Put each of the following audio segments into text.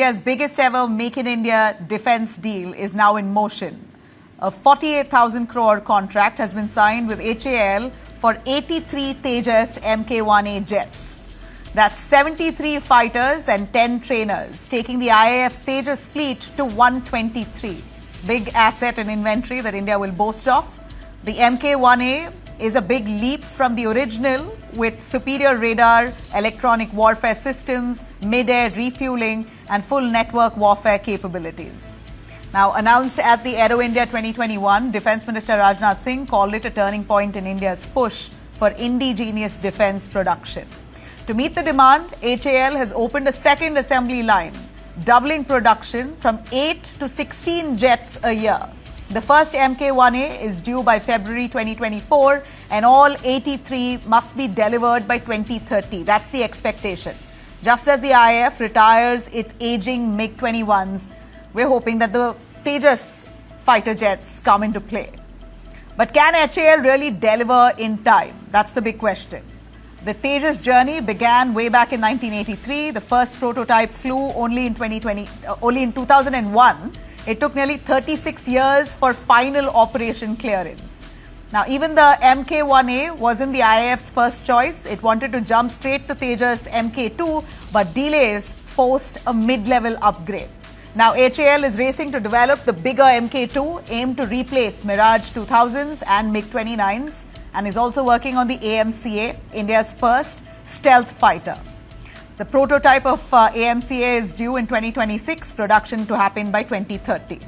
India's biggest ever Make in India defense deal is now in motion. A 48,000 crore contract has been signed with HAL for 83 Tejas Mk1A jets. That's 73 fighters and 10 trainers, taking the IAF's Tejas fleet to 123. Big asset and inventory that India will boast of. The Mk1A is a big leap from the original with superior radar, electronic warfare systems, mid-air refueling and full network warfare capabilities. Now, announced at the Aero India 2021, Defence Minister Rajnath Singh called it a turning point in India's push for indigenous defence production. To meet the demand, HAL has opened a second assembly line, doubling production from 8 to 16 jets a year. The first Mk1A is due by February 2024 and all 83 must be delivered by 2030. That's the expectation. Just as the IAF retires its aging MiG-21s, we're hoping that the Tejas fighter jets come into play. But can HAL really deliver in time? That's the big question. The Tejas journey began way back in 1983. The first prototype flew only in 2001. It took nearly 36 years for final operation clearance. Now, even the Mk1A wasn't the IAF's first choice. It wanted to jump straight to Tejas Mk2, but delays forced a mid-level upgrade. Now, HAL is racing to develop the bigger Mk2, aimed to replace Mirage 2000s and MiG-29s, and is also working on the AMCA, India's first stealth fighter. The prototype of AMCA is due in 2026, production to happen by 2030.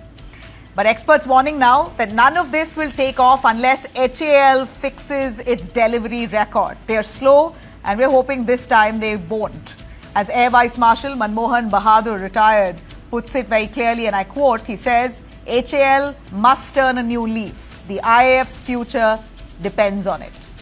But experts warning now that none of this will take off unless HAL fixes its delivery record. They are slow, and we're hoping this time they won't. As Air Vice Marshal Manmohan Bahadur, retired, puts it very clearly, and I quote, he says, HAL must turn a new leaf. The IAF's future depends on it.